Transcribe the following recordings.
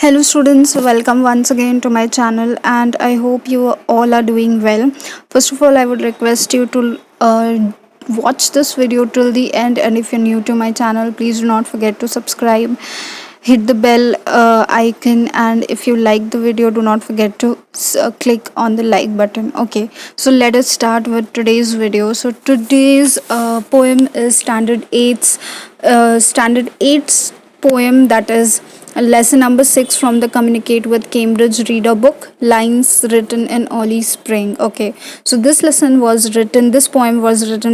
Hello students, welcome once again to my channel and I hope you all are doing well. First of all, I would request you to watch this video till the end, and if you're new to my channel, please do not forget to subscribe, hit the bell icon, and if you like the video, do not forget to click on the like button. Okay, so let us start with today's video. So today's poem is standard 8's poem, that is lesson number 6 from the Communicate with Cambridge reader book, lines written in early spring. Okay, so this poem was written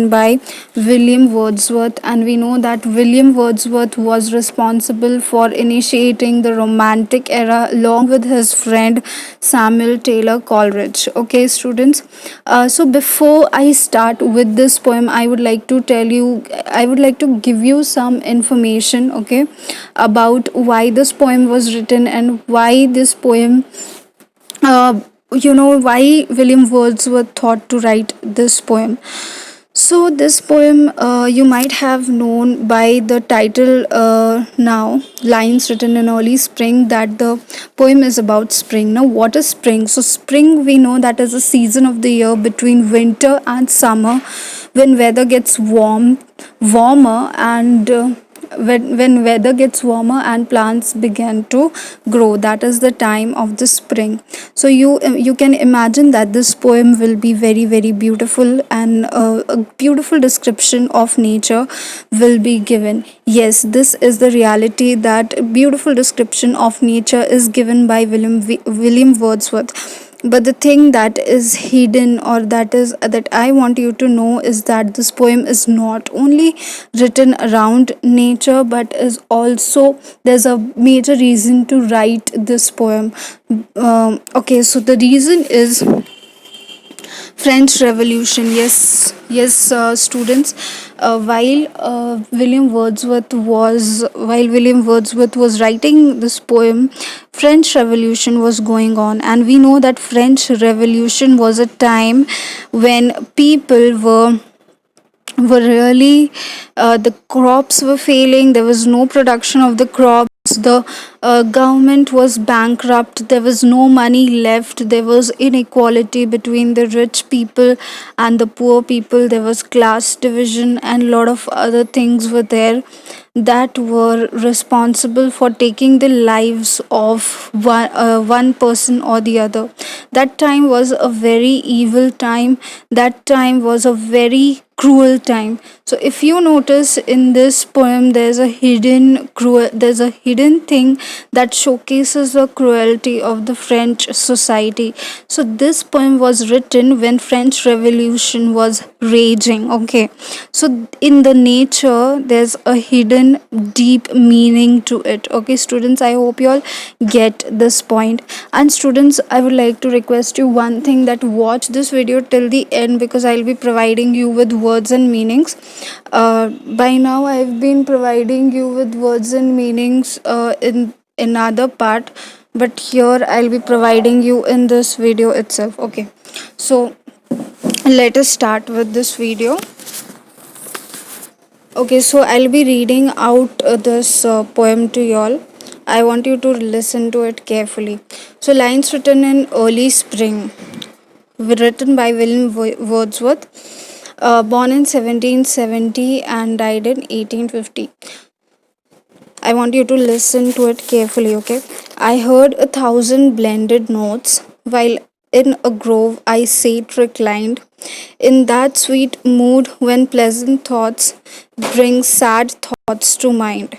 by William Wordsworth, and we know that William Wordsworth was responsible for initiating the Romantic era along with his friend Samuel Taylor Coleridge. Okay, students, so before I start with this poem, I would like to give you some information, okay, about why this poem was written and why this poem, why William Wordsworth thought to write this poem. So, this poem you might have known by the title now, Lines Written in Early Spring, that the poem is about spring. Now, what is spring? So, spring, we know that is a season of the year between winter and summer, when weather gets warmer, and when weather gets warmer and plants begin to grow. That is the time of the spring. So you can imagine that this poem will be very very beautiful, and a beautiful description of nature will be given. Yes, this is the reality, that beautiful description of nature is given by William Wordsworth. But the thing that is hidden, or that I want you to know, is that this poem is not only written around nature, but is also, there's a major reason to write this poem. Okay, so the reason is French Revolution. Yes, students. While William Wordsworth was writing this poem, French Revolution was going on, and we know that French Revolution was a time when people were really, the crops were failing. There was no production of the crops. The government was bankrupt. There was no money left. There was inequality between the rich people and the poor people. There was class division, and a lot of other things were there that were responsible for taking the lives of one person or the other. That time was a very evil time. That time was a very cruel time. So if you notice in this poem, there's a hidden thing that showcases the cruelty of the French society. So this poem was written when French Revolution was raging. Okay, so in the nature there's a hidden deep meaning to it. Okay, students, I hope you all get this point. And students, I would like to request you one thing, that watch this video till the end, because I'll be providing you with words and meanings. By now I've been providing you with words and meanings in another part, but here I'll be providing you in this video itself. Okay, so let us start with this video. Okay, so I'll be reading out this poem to y'all. I want you to listen to it carefully. So, lines written in early spring, written by William Wordsworth, born in 1770 and died in 1850. I want you to listen to it carefully, okay? I heard 1,000 blended notes while in a grove I sate reclined, in that sweet mood when pleasant thoughts bring sad thoughts to mind.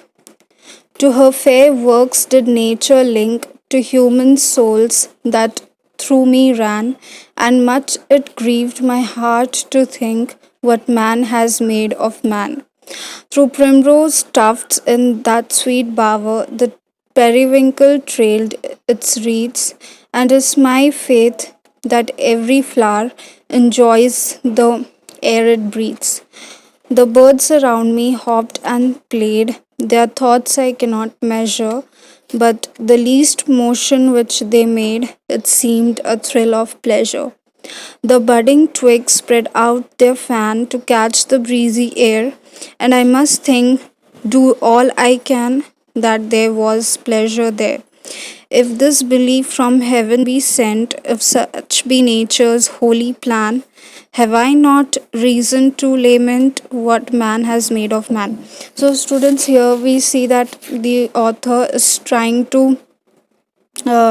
To her fair works did nature link to human souls that through me ran, and much it grieved my heart to think what man has made of man. Through primrose tufts in that sweet bower, the periwinkle trailed its wreaths, and is my faith that every flower enjoys the air it breathes. The birds around me hopped and played, their thoughts I cannot measure, but the least motion which they made, it seemed a thrill of pleasure. The budding twigs spread out their fan to catch the breezy air, and I must think, do all I can, that there was pleasure there. If this belief from heaven be sent, if such be nature's holy plan, have I not reason to lament what man has made of man? So, students, here we see that the author is trying to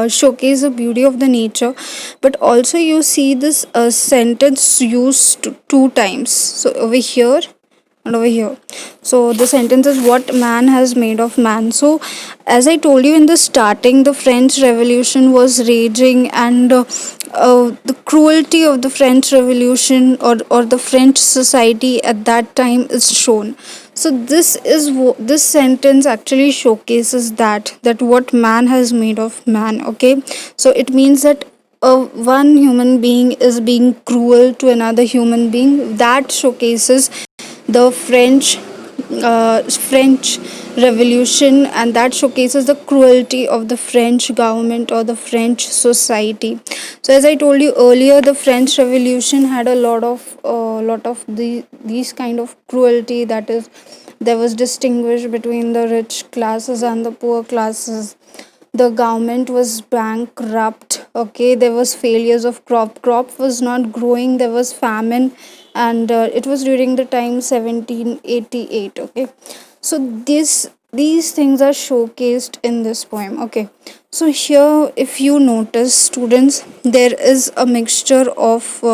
showcase the beauty of the nature, but also you see this sentence used two times. So, over here and over here. So the sentence is what man has made of man. So as I told you in the starting, the French Revolution was raging, and the cruelty of the French Revolution, or the French society at that time is shown. So this sentence actually showcases that what man has made of man. Okay, so it means that one human being is being cruel to another human being. That showcases the French Revolution, and that showcases the cruelty of the French government or the French society. So, as I told you earlier, the French Revolution had a lot of these kind of cruelty. That is, there was distinguished between the rich classes and the poor classes. The government was bankrupt. Okay, there was failures of crop was not growing, there was famine, and it was during the time 1788. Okay, so these things are showcased in this poem. Okay, so here if you notice, students, there is a mixture of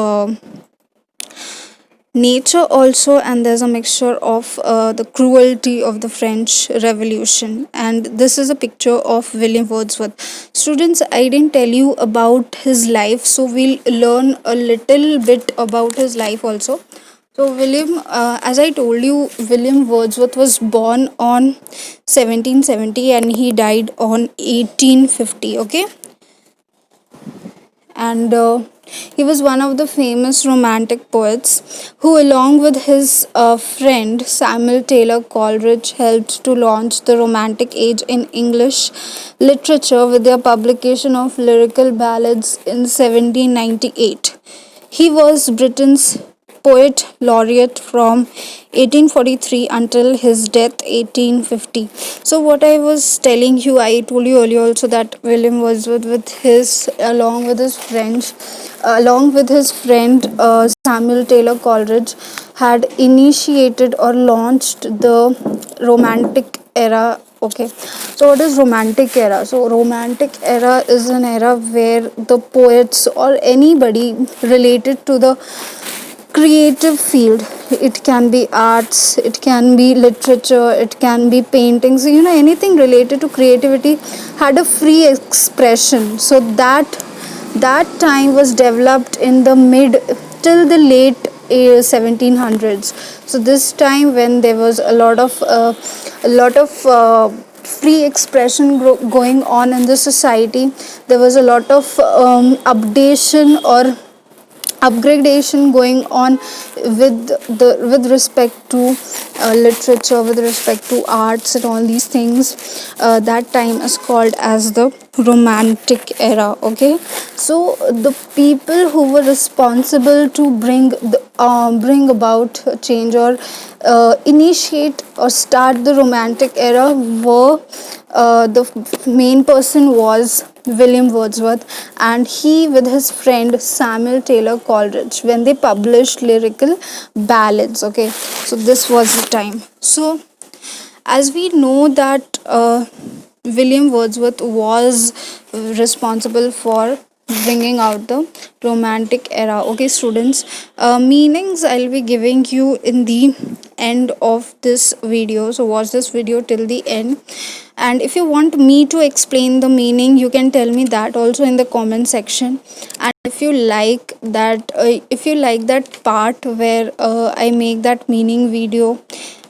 nature also, and there's a mixture of the cruelty of the French Revolution. And this is a picture of William Wordsworth. Students, I didn't tell you about his life, so we'll learn a little bit about his life also. So William, as I told you, William Wordsworth was born on 1770 and he died on 1850. Okay, and he was one of the famous romantic poets who, along with his friend Samuel Taylor Coleridge, helped to launch the Romantic Age in English literature with their publication of lyrical ballads in 1798. He was Britain's poet laureate from 1843 until his death 1850. So what I was telling you, I told you earlier also that William Wordsworth, with his along with his friends, along with his friend Samuel Taylor Coleridge, had initiated or launched the Romantic era. Okay, so what is Romantic era? So Romantic era is an era where the poets or anybody related to the creative field, it can be arts, it can be literature, it can be paintings, anything related to creativity, had a free expression. So that time was developed in the mid till the late 1700s. So this time, when there was a lot of free expression going on in the society, there was a lot of updation or upgradation going on with respect to literature, with respect to arts and all these things. That time is called as the Romantic era. Okay, so the people who were responsible to bring about a change, or initiate or start the Romantic era, were the main person was William Wordsworth, and he with his friend Samuel Taylor Coleridge, when they published lyrical ballads. Okay, so this was the time. So as we know that William Wordsworth was responsible for bringing out the Romantic era. Okay, students, meanings I'll be giving you in the end of this video, so watch this video till the end. And if you want me to explain the meaning, you can tell me that also in the comment section. And if you like that part where I make that meaning video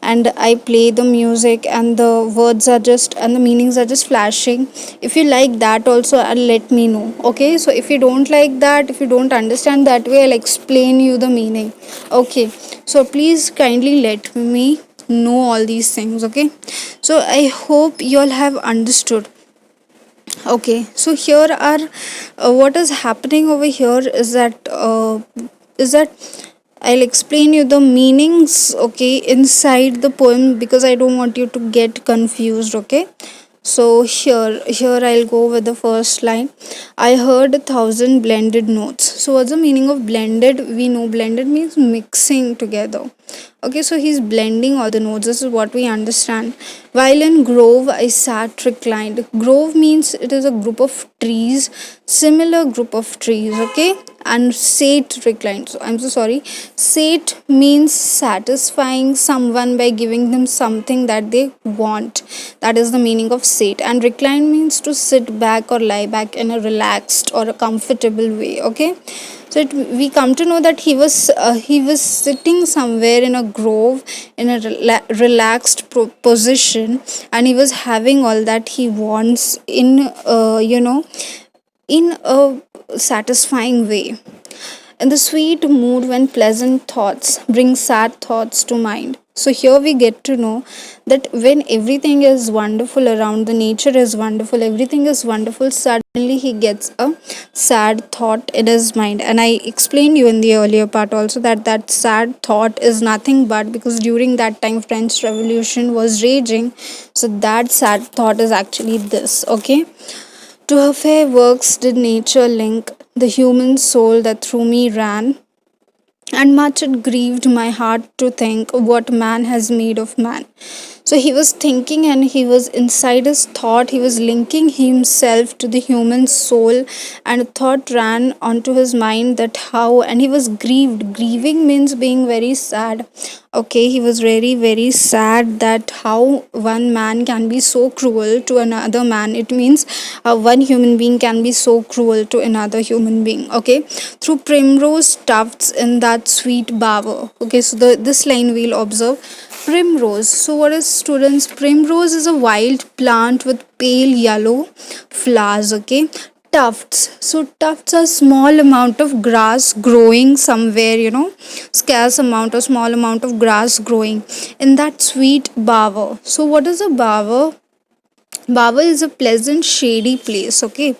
and I play the music and the words are just and the meanings are just flashing, if you like that also, let me know. Okay, so if you don't like that, if you don't understand that way, I'll explain you the meaning. Okay, so please kindly let me know all these things. Okay, so I hope you all have understood. Okay, so here are what is happening over here is that I'll explain you the meanings, okay, inside the poem, because I don't want you to get confused. Okay, So here I'll go with the first line. I heard 1,000 blended notes. So what's the meaning of blended? We know blended means mixing together. Okay, so he's blending all the notes. This is what we understand. While in grove, I sat reclined. Grove means it is a group of trees, similar group of trees. Okay, and sate reclined. So I'm so sorry. Sate means satisfying someone by giving them something that they want. That is the meaning of sate. And recline means to sit back or lie back in a relaxed or a comfortable way. Okay, so we come to know that he was sitting somewhere in a grove in a relaxed position, and he was having all that he wants in in a satisfying way. In the sweet mood when pleasant thoughts bring sad thoughts to mind. So here we get to know that when everything is wonderful around, the nature is wonderful, everything is wonderful, suddenly he gets a sad thought in his mind. And I explained you in the earlier part also that that sad thought is nothing but because during that time French Revolution was raging. So that sad thought is actually this, okay? To her fair works did nature link the human soul that through me ran, and much it grieved my heart to think what man has made of man. So he was thinking, and he was inside his thought, he was linking himself to the human soul, and a thought ran onto his mind that how, and he was grieved. Grieving means being very sad. Okay, he was very, very sad that how one man can be so cruel to another man. It means one human being can be so cruel to another human being. Okay, through primrose tufts in that sweet bower. Okay, so this line we'll observe. Primrose. So, what is, students? Primrose is a wild plant with pale yellow flowers. Okay, tufts. So, tufts are small amount of grass growing somewhere. Scarce amount or small amount of grass growing in that sweet bower. So, what is a bower? Bower is a pleasant, shady place. Okay,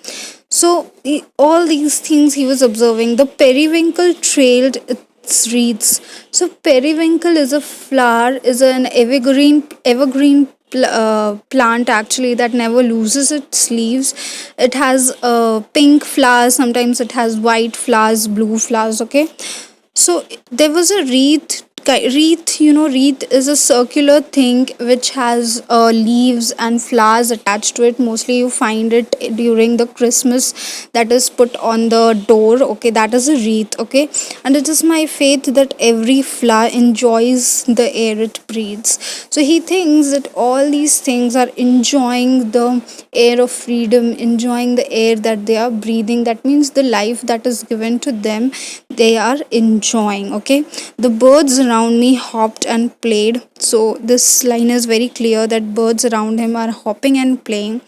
so all these things he was observing. The periwinkle trailed its wreaths. So periwinkle is a flower, is an evergreen plant actually that never loses its leaves. It has pink flowers. Sometimes it has white flowers, blue flowers. Okay, so there was a wreath. Wreath is a circular thing which has leaves and flowers attached to it. Mostly you find it during the Christmas, that is put on the door. Okay, that is a wreath. Okay, and it is my faith that every flower enjoys the air it breathes. So he thinks that all these things are enjoying the air of freedom, enjoying the air that they are breathing. That means the life that is given to them, they are enjoying. Okay, the birds around me hopped and played. So this line is very clear that birds around him are hopping and playing.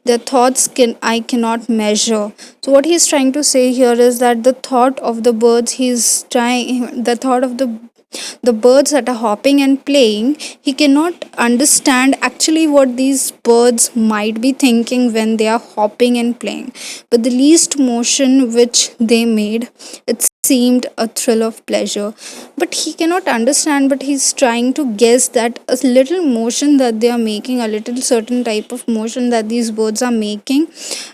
Their thoughts I cannot measure. So what he's trying to say here is that the thought of the birds, the thought of the birds that are hopping and playing, he cannot understand actually what these birds might be thinking when they are hopping and playing. But the least motion which they made, it seemed a thrill of pleasure. But he cannot understand, but he's trying to guess that a little motion that they are making, a little certain type of motion that these birds are making,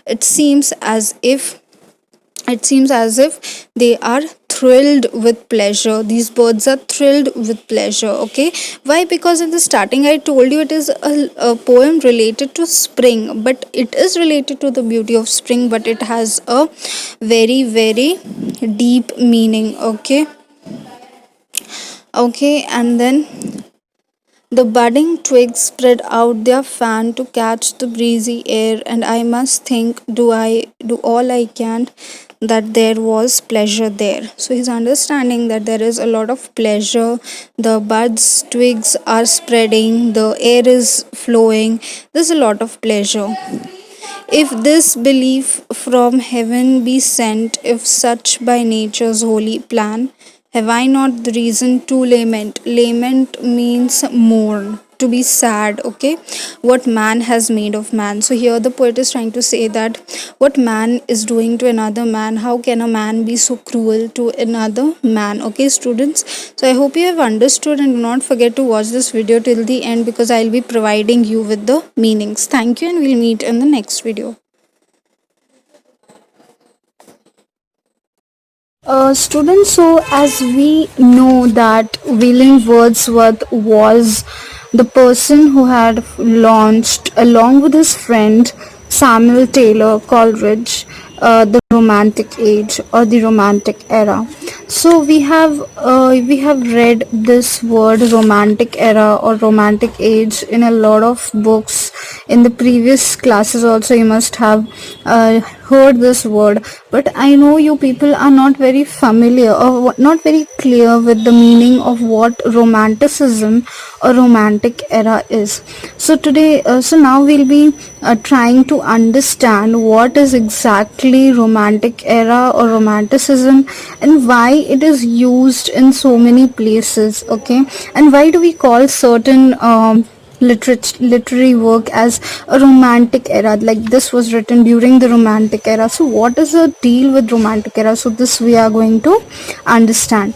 it seems as if they are thrilled with pleasure. These birds are thrilled with pleasure. Okay, why? Because in the starting I told you it is a poem related to spring, but it is related to the beauty of spring, but it has a very, very deep meaning. Okay, and then the budding twigs spread out their fan to catch the breezy air, and I must think, do I do all I can that there was pleasure there. So he's understanding that there is a lot of pleasure. The buds, twigs are spreading, the air is flowing. There's a lot of pleasure. If this belief from heaven be sent, if such by nature's holy plan, have I not the reason to lament? Lament means mourn, to be sad. Okay, what man has made of man. So here the poet is trying to say that what man is doing to another man, how can a man be so cruel to another man. Okay, students, so I hope you have understood, and do not forget to watch this video till the end, because I'll be providing you with the meanings. Thank you, and we'll meet in the next video. Students, so as we know that William Wordsworth was the person who had launched, along with his friend Samuel Taylor Coleridge, the Romantic Age or the Romantic Era. So we have read this word Romantic Era or Romantic Age in a lot of books. In the previous classes also you must have heard this word, but I know you people are not very familiar or not very clear with the meaning of what romanticism or romantic era is. So today, so now we'll be trying to understand what is exactly romantic era or romanticism, and why it is used in so many places. Okay, and why do we call certain literary work as a romantic era, like this was written during the romantic era. So what is the deal with romantic era? So this we are going to understand.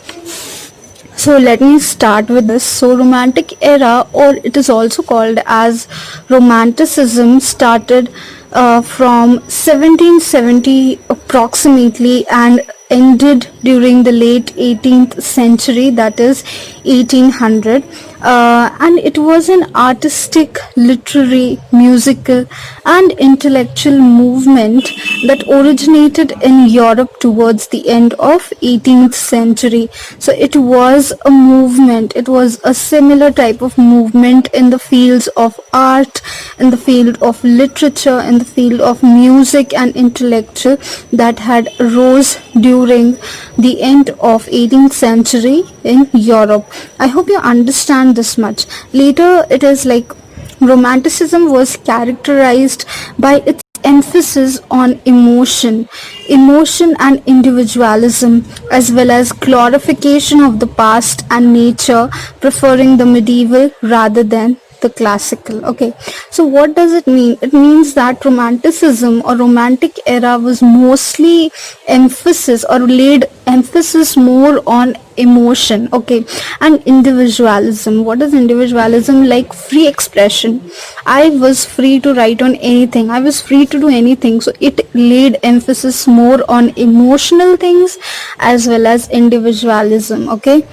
So let me start with this. So romantic era, or it is also called as romanticism, started from 1770 approximately and ended during the late 18th century, that is 1800. And it was an artistic, literary, musical and intellectual movement that originated in Europe towards the end of 18th century. So it was a movement, it was a similar type of movement in the fields of art, in the field of literature, in the field of music and intellectual, that had rose during the end of 18th century in Europe. I hope you understand this much. Later it is like romanticism was characterized by its emphasis on emotion and individualism, as well as glorification of the past and nature, preferring the medieval rather than the classical. Okay, so what does it mean? It means that romanticism or romantic era was mostly emphasis or laid emphasis more on emotion, okay, and individualism. What is individualism? Like free expression. I was free to write on anything, I was free to do anything. So it laid emphasis more on emotional things as well as individualism. Okay,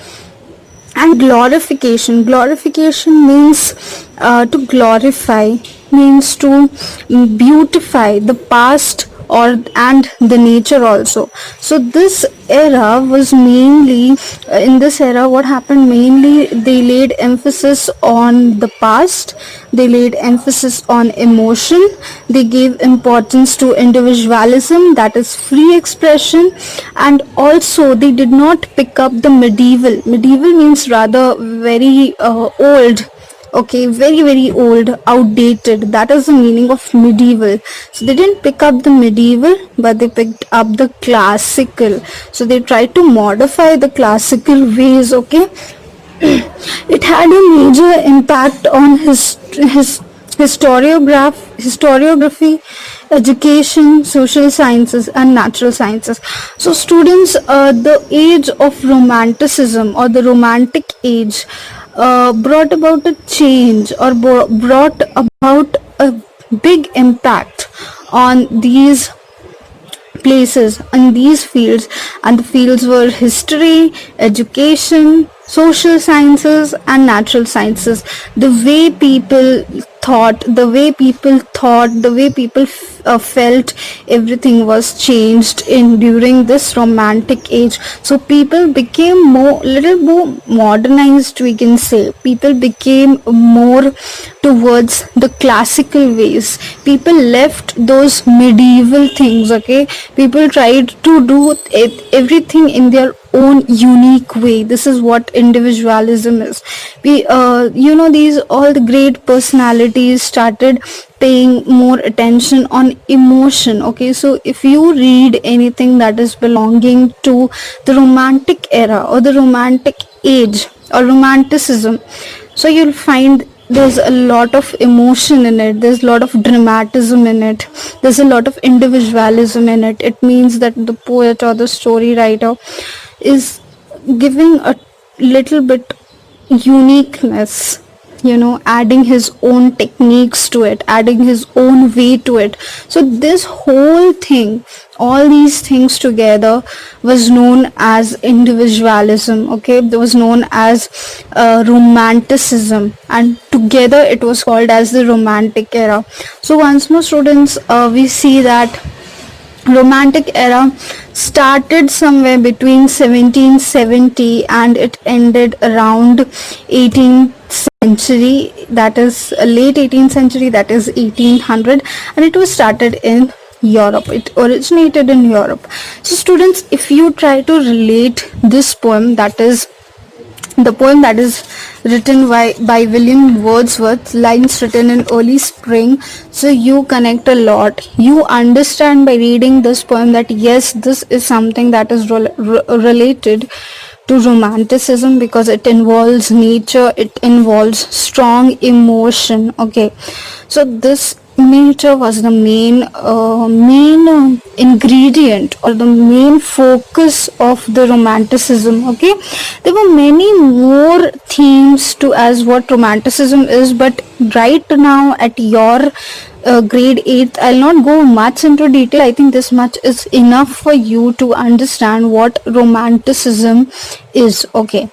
and glorification means to glorify, means to beautify the past or and the nature also. So this era was mainly in this era what happened, mainly they laid emphasis on the past, they laid emphasis on emotion, they gave importance to individualism, that is free expression, and also they did not pick up the medieval means rather very old. Okay, very old, outdated, that is the meaning of medieval. So they didn't pick up the medieval, but they picked up the classical. So they tried to modify the classical ways. Okay, it had a major impact on his historiography, education, social sciences and natural sciences. So students, the age of romanticism or the romantic age brought about a change or brought about a big impact on these places and these fields, and the fields were history, education, social sciences and natural sciences. The way people thought, the way people felt, everything was changed in during this romantic age. So people became little more modernized, we can say. People became more towards the classical ways. People left those medieval things. Okay, people tried to do everything in their own unique way. This is what individualism is. These all the great personalities started paying more attention on emotion. Okay, so if you read anything that is belonging to the romantic era or the romantic age or romanticism, so you'll find there's a lot of emotion in it, there's a lot of dramatism in it, there's a lot of individualism in it. It means that the poet or the story writer is giving a little bit uniqueness, adding his own techniques to it, adding his own way to it. So this whole thing, all these things together, was known as individualism. Okay, it was known as romanticism, and together it was called as the romantic era. So once more, students, we see that romantic era started somewhere between 1770 and it ended around 18th century, that is late 18th century, that is 1800, and it was started in Europe. It originated in Europe. So students, if you try to relate this poem, that is the poem that is written by William Wordsworth, lines written in early spring, so you connect a lot. You understand by reading this poem that yes, this is something that is related to romanticism, because it involves nature, it involves strong emotion. Okay, so this nature was the main ingredient or the main focus of the romanticism. Okay, there were many more themes to as what romanticism is, but right now at your grade 8th, I'll not go much into detail. I think this much is enough for you to understand what romanticism is. Okay,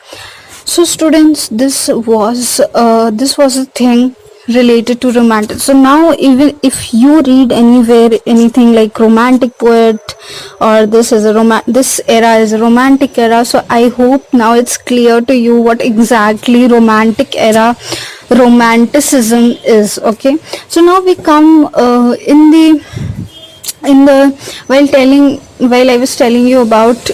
so students, this was a thing related to romantic. So now even if you read anywhere anything like romantic poet, or this era is a romantic era, so I hope now it's clear to you what exactly romantic era romanticism is. Okay, so now we come in the while I was telling you about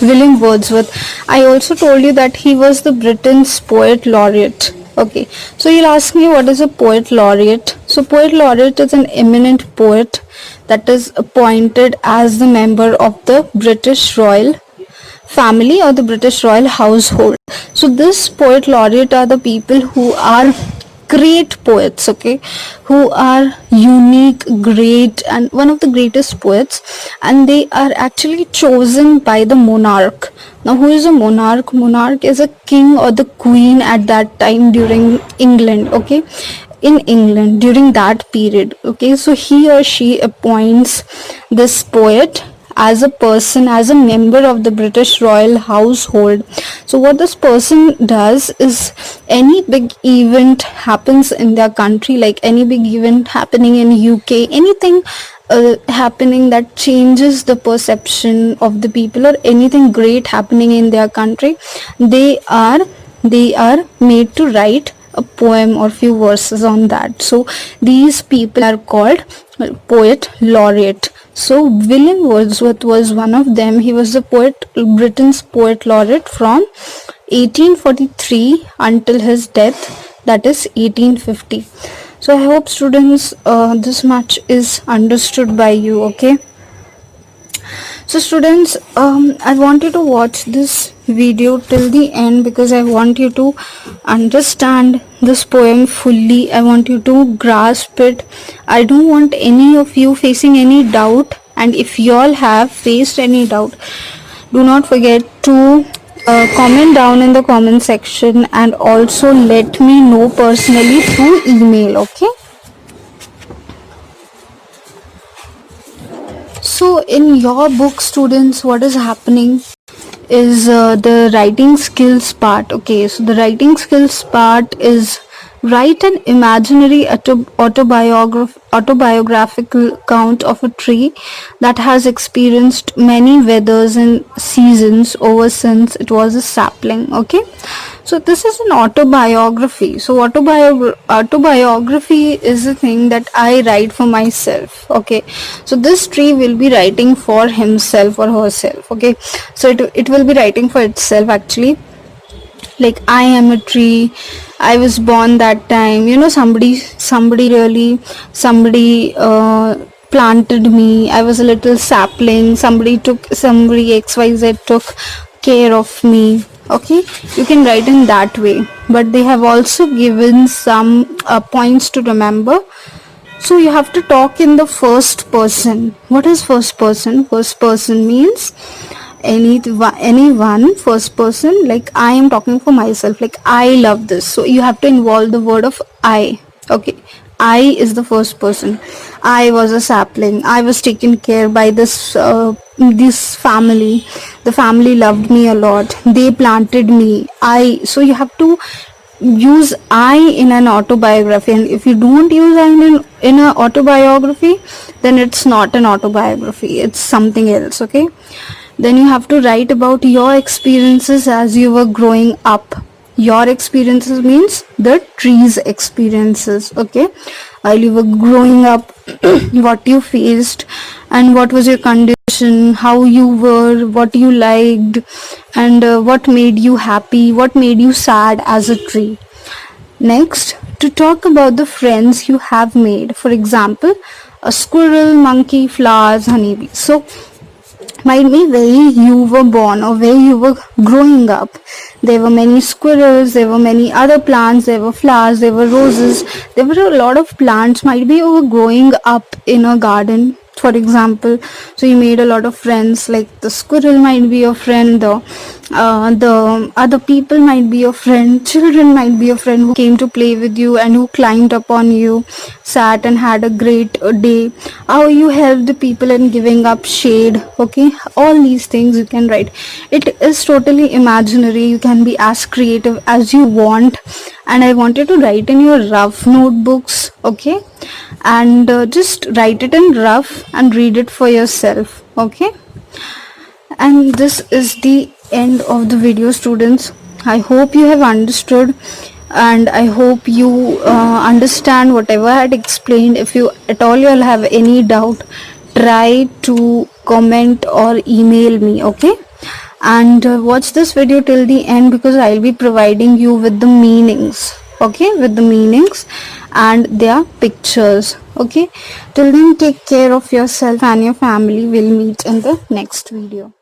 William Wordsworth, I also told you that he was the Britain's poet laureate. Okay, so you'll ask me, what is a poet laureate? So poet laureate is an eminent poet that is appointed as the member of the British royal family or the British royal household. So this poet laureate are the people who are great poets, okay, who are unique, great, and one of the greatest poets, and they are actually chosen by the monarch. Now, who is a monarch? Monarch is a king or the queen at that time during England. Okay, in England during that period. Okay, so he or she appoints this poet as a person, as a member of the British royal household. So what this person does is, any big event happens in their country, like any big event happening in UK, anything happening that changes the perception of the people, or anything great happening in their country, they are made to write a poem or few verses on that. So these people are called poet laureate. So William Wordsworth was one of them. He was the Britain's poet laureate from 1843 until his death, that is 1850. So I hope students this much is understood by you. Okay, so students, I want you to watch this video till the end, because I want you to understand this poem fully. I want you to grasp it. I don't want any of you facing any doubt, and if you all have faced any doubt, do not forget to comment down in the comment section, and also let me know personally through email. Okay, so in your book, students, what is happening is the writing skills part. Okay, so the writing skills part is write an imaginary autobiographical account of a tree that has experienced many weathers and seasons over since it was a sapling. Okay, so this is an autobiography. So autobiography is a thing that I write for myself. Okay, so this tree will be writing for himself or herself. Okay, so it will be writing for itself actually, like I am a tree, I was born that time, somebody planted me, I was a little sapling, somebody XYZ took care of me. Okay, you can write in that way, but they have also given some points to remember. So you have to talk in the first person. What is first person? First person means anyone first person, like I am talking for myself, like I love this, so you have to involve the word of I. Okay, I is the first person. I was a sapling, I was taken care by this family, the family loved me a lot, they planted me. I, so you have to use I in an autobiography, and if you don't use I in an autobiography, then it's not an autobiography, it's something else. Okay, then you have to write about your experiences as you were growing up. Your experiences means the tree's experiences. Okay, while you were growing up, what you faced and what was your condition, how you were, what you liked, and what made you happy, what made you sad as a tree. Next, to talk about the friends you have made. For example, a squirrel, monkey, flowers, honeybee. So might be where you were born or where you were growing up. There were many squirrels, there were many other plants, there were flowers, there were roses, there were a lot of plants. Might be you were growing up in a garden, for example. So you made a lot of friends, like the squirrel might be your friend, the other people might be your friend, children might be your friend who came to play with you and who climbed upon you, sat and had a great day. How you helped the people in giving up shade. Okay, all these things you can write. It is totally imaginary, you can be as creative as you want, and I want you to write in your rough notebooks. Okay, and just write it in rough and read it for yourself. Okay, and this is the end of the video, students. I hope you have understood, and I hope you understand whatever I had explained. If you at all you'll have any doubt, try to comment or email me. Okay, and watch this video till the end, because I'll be providing you with the meanings. Okay, with the meanings and their pictures. Okay, till then, take care of yourself and your family. We'll meet in the next video.